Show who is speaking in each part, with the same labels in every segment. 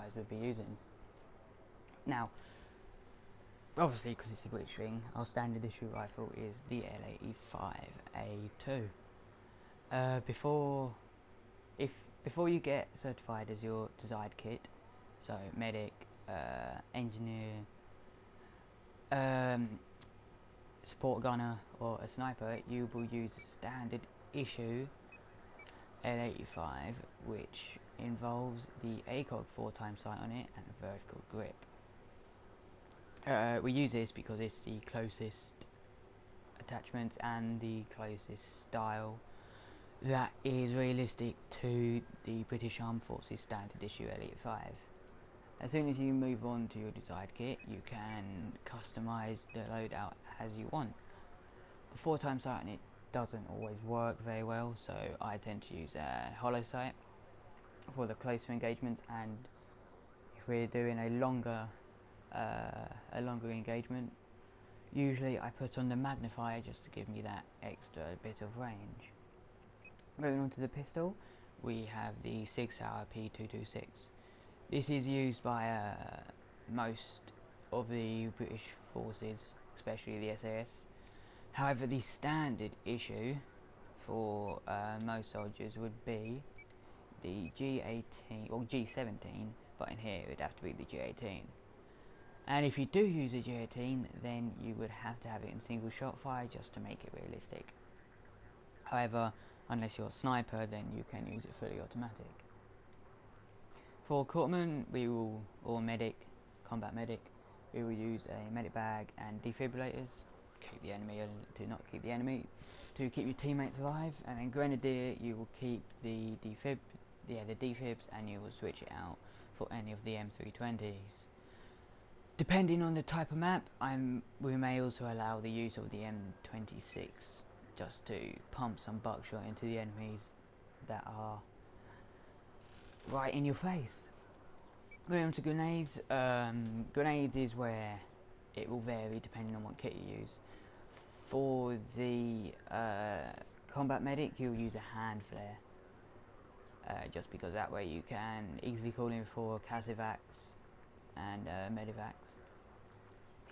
Speaker 1: guys would be using. Now, obviously, because it's a British thing, our standard issue rifle is the L85A2. Before you get certified as your desired kit, so medic, engineer, support gunner, or a sniper, you will use a standard issue L85, which involves the ACOG 4x sight on it and a vertical grip. We use this because it's the closest attachment and the closest style that is realistic to the British Armed Forces standard issue L85. As soon as you move on to your desired kit, you can customize the loadout as you want. The 4x sight on it doesn't always work very well, so I tend to use a hollow sight for the closer engagements, and if we're doing a longer engagement, usually I put on the magnifier just to give me that extra bit of range. Moving on to the pistol, we have the SIG Sauer P226. This is used by most of the British forces, especially the SAS. However, the standard issue for most soldiers would be the G18 or G17, but in here it would have to be the G18. And if you do use a G18, then you would have to have it in single shot fire just to make it realistic. However, unless you're a sniper, then you can use it fully automatic. For Corpsman, or medic, combat medic, we will use a medic bag and defibrillators. Keep the enemy, to not keep the enemy, to keep your teammates alive. And then Grenadier, you will keep the defibs, and you will switch it out for any of the M320s. Depending on the type of map, we may also allow the use of the M26, just to pump some buckshot into the enemies that are right in your face. Moving on to grenades. Grenades is where it will vary depending on what kit you use. For the combat medic, you'll use a hand flare, just because that way you can easily call in for Casivacs and Medivacs.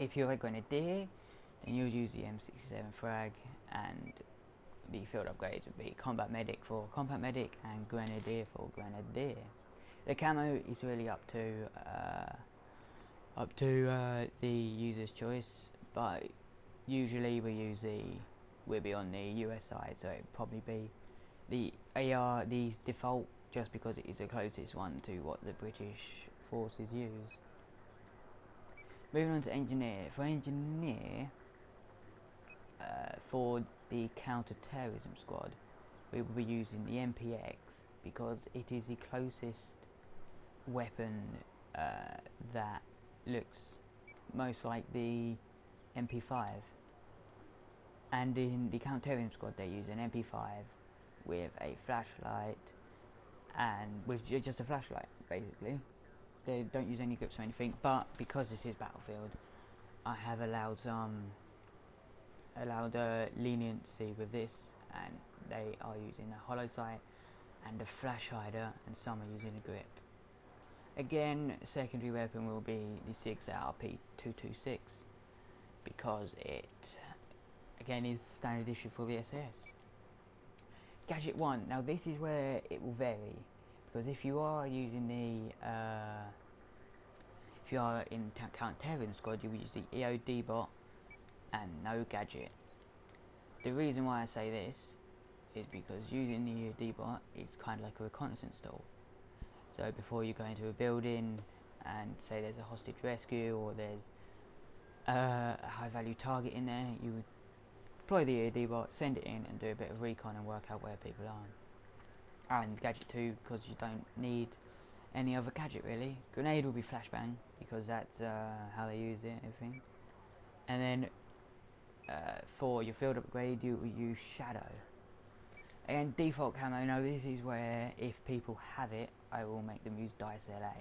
Speaker 1: If you're a Grenadier, then you'll use the M67 frag, and the field upgrades would be Combat Medic for Combat Medic and Grenadier for Grenadier. The camo is really up to the user's choice, but usually we'll be on the US side, so it'd probably be the AR, the default, just because it is the closest one to what the British forces use. Moving on to engineer. For engineer, for the counter-terrorism squad, we will be using the MPX because it is the closest weapon that looks most like the MP5. And in the counter-terrorism squad, they use an MP5 with a flashlight, and with just a flashlight, basically. They don't use any grips or anything, but because this is Battlefield, I have allowed leniency with this, and they are using a hollow sight and a flash hider, and some are using a grip. Again, secondary weapon will be the SIG Sauer P226, because it again is standard issue for the SAS. Gadget 1. Now this is where it will vary, because if you are using the if you are in counter-terrorism squad, you will use the EOD bot and no gadget. The reason why I say this is because using the EOD bot is kind of like a reconnaissance tool. So before you go into a building and say there's a hostage rescue or there's a high value target in there, you would deploy the EOD bot, send it in and do a bit of recon and work out where people are. And gadget 2, because you don't need any other gadget really. Grenade will be flashbang, because that's how they use it and everything. And then for your field upgrade, you will use Shadow. Again, default camo. Now this is where, if people have it, I will make them use Dice LA,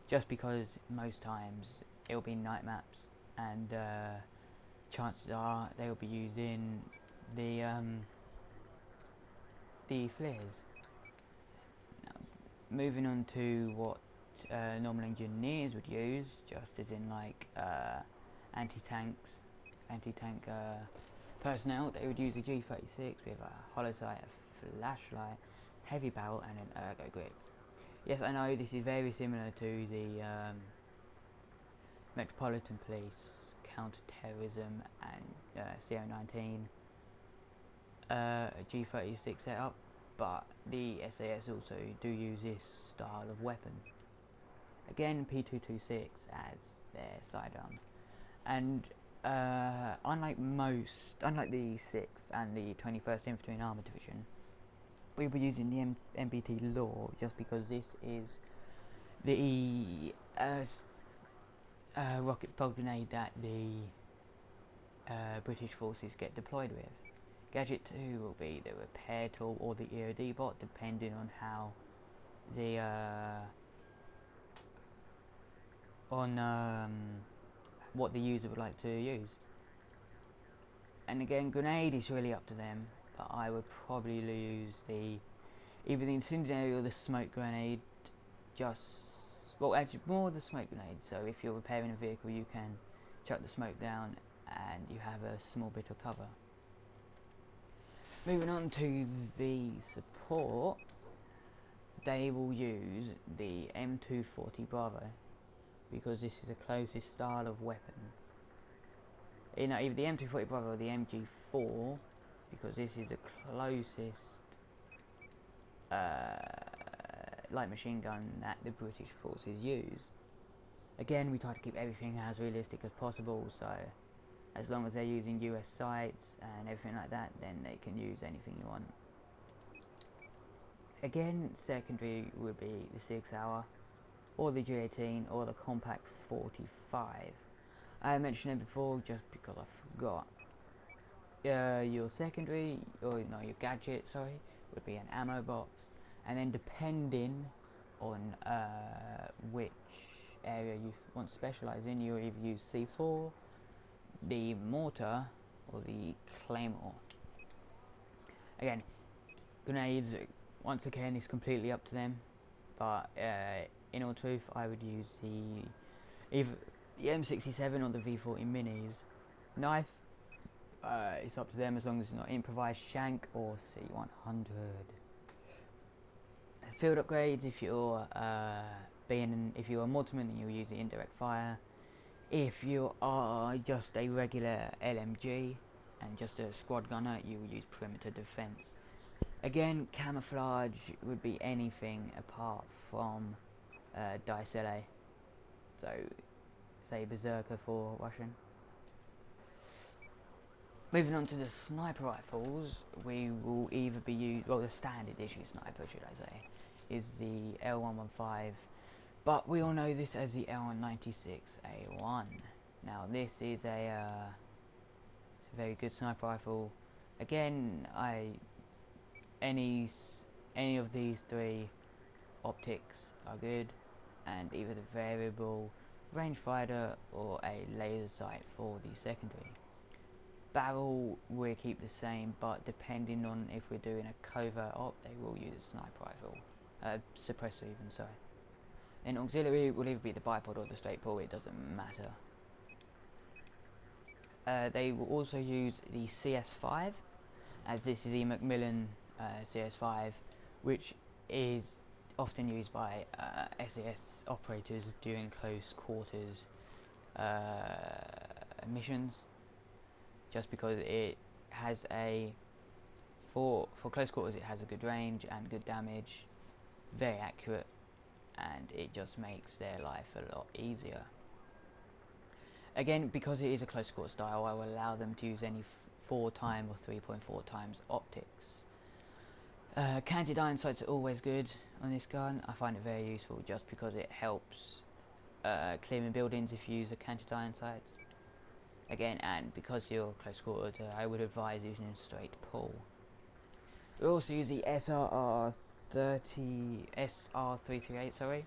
Speaker 1: just because most times it will be night maps, and chances are they will be using the flares. Now, moving on to what normal engineers would use, just as in like anti-tank personnel. They would use a G36 with a hollow sight, a flashlight, heavy barrel, and an ergo grip. Yes, I know this is very similar to the Metropolitan Police counter-terrorism and CO19 G36 setup, but the SAS also do use this style of weapon. Again, P226 as their sidearm, and unlike the 6th and the 21st Infantry and Armour Division, we were using the MBT law just because this is the rocket propelled grenade that the British forces get deployed with. Gadget 2 will be the repair tool or the EOD bot, depending on how the what the user would like to use. And again, grenade is really up to them, but I would probably use either the incendiary or the smoke grenade. Well, actually more the smoke grenade. So if you're repairing a vehicle, you can chuck the smoke down and you have a small bit of cover. Moving on to the support, they will use the M240 Bravo because this is the closest style of weapon. Either the M240 Bravo or the MG4, because this is the closest light machine gun that the British forces use. Again, we try to keep everything as realistic as possible, so as long as they're using US sights and everything like that, then they can use anything you want. Again, secondary would be the 6 hour, or the G18, or the compact 45. I mentioned it before just because I forgot. Your secondary, or your gadget, sorry, would be an ammo box, and then depending on which area you want to specialise in, you'll either use C4, the mortar, or the claymore. Again, grenades, once again, is completely up to them, but in all truth, I would use either the M67 or the V40 minis. Knife, it's up to them as long as it's not improvised shank or C100. Field upgrades, if you're if you're a mortarman, then you'll use the indirect fire. If you are just a regular LMG and just a squad gunner, you will use perimeter defense. Again, camouflage would be anything apart from Dice LA. So, say Berserker for Russian. Moving on to the sniper rifles, we will either be using, well, the standard issue sniper, should I say, is the L115, but we all know this as the L196A1. Now, this is it's a very good sniper rifle. Again, any of these three optics are good, and either the variable rangefinder or a laser sight for the secondary. Barrel will keep the same, but depending on if we're doing a covert op, they will use a sniper rifle, suppressor even, sorry. Then auxiliary will either be the bipod or the straight pull, it doesn't matter. They will also use the CS5, as this is the Macmillan CS5, which is often used by SAS operators during close quarters missions, just because it has for close quarters, it has a good range and good damage, very accurate, and it just makes their life a lot easier. Again, because it is a close quarter style, I will allow them to use any 4x or 3.4 times optics. Canted iron sights are always good on this gun. I find it very useful just because it helps clearing buildings if you use a canted iron sights. Again, and because you're close quarters, I would advise using a straight pull. We also use the SR338, sorry.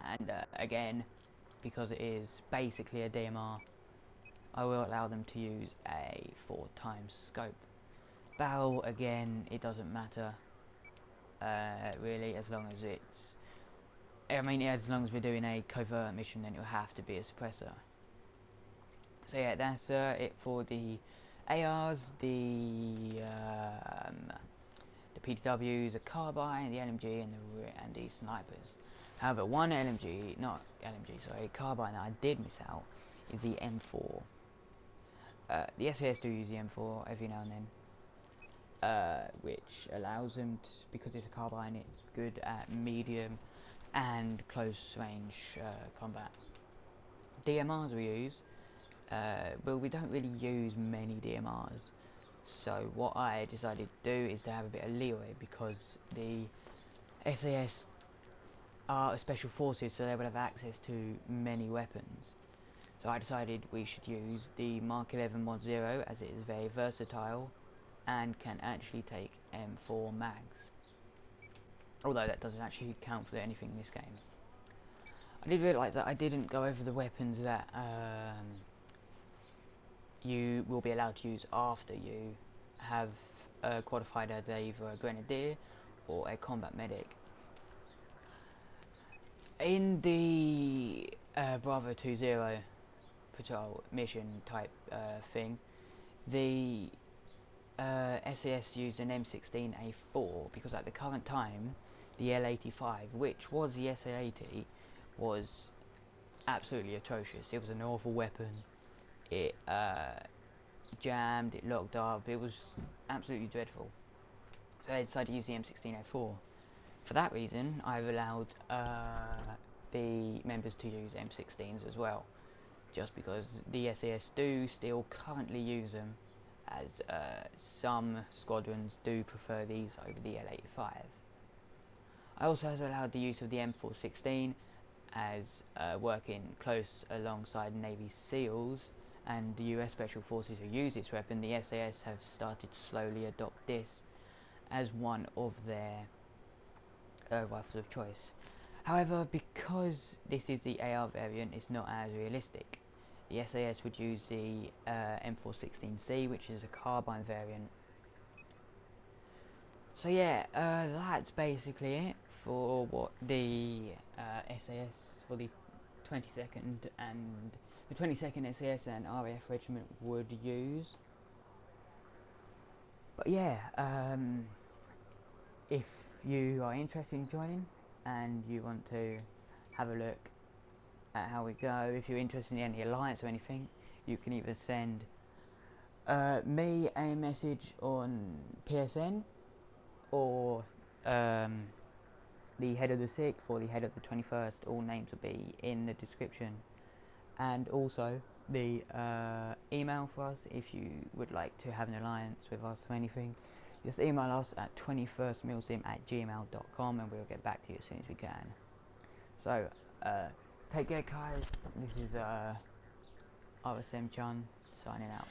Speaker 1: And again, because it is basically a DMR, I will allow them to use a 4x scope. Barrel, again, it doesn't matter really, as long as it's I mean, as long as we're doing a covert mission, then it'll have to be a suppressor. So yeah, that's it for the ARs, the PDWs, the carbine, the LMG, and the snipers. However, one carbine that I did miss out is the M4. The SAS do use the M4 every now and then, which allows them to, because it's a carbine, it's good at medium and close range combat. DMRs we use, well, we don't really use many DMRs, so what I decided to do is to have a bit of leeway, because the SAS are special forces, so they would have access to many weapons. So I decided we should use the Mark 11 Mod 0, as it is very versatile and can actually take M4 mags, although that doesn't actually count for anything in this game. I did realise that I didn't go over the weapons that you will be allowed to use after you have qualified as either a grenadier or a combat medic. In the Bravo 20 patrol mission type thing, the SAS used an M16A4 because at the current time the L85, which was the SA80, was absolutely atrocious. It was an awful weapon. It jammed, it locked up, it was absolutely dreadful. So I decided to use the M16A4. For that reason, I've allowed the members to use M16s as well, just because the SAS do still currently use them, as some squadrons do prefer these over the L85. I also have allowed the use of the M416, as working close alongside Navy SEALs and the US Special Forces who use this weapon, the SAS have started to slowly adopt this as one of their rifles of choice. However, because this is the AR variant, it's not as realistic. The SAS would use the M416C, which is a carbine variant. So yeah, that's basically it for what the SAS for the 22nd and the 22nd SAS and RAF regiment would use. But yeah, if you are interested in joining and you want to have a look at how we go, if you're interested in any alliance or anything, you can either send me a message on PSN, or the head of the 6th or the head of the 21st. All names will be in the description, and also the email for us if you would like to have an alliance with us or anything. Just email us at 21stmilsim@gmail.com and we'll get back to you as soon as we can. So take care guys, this is RSM Chun signing out.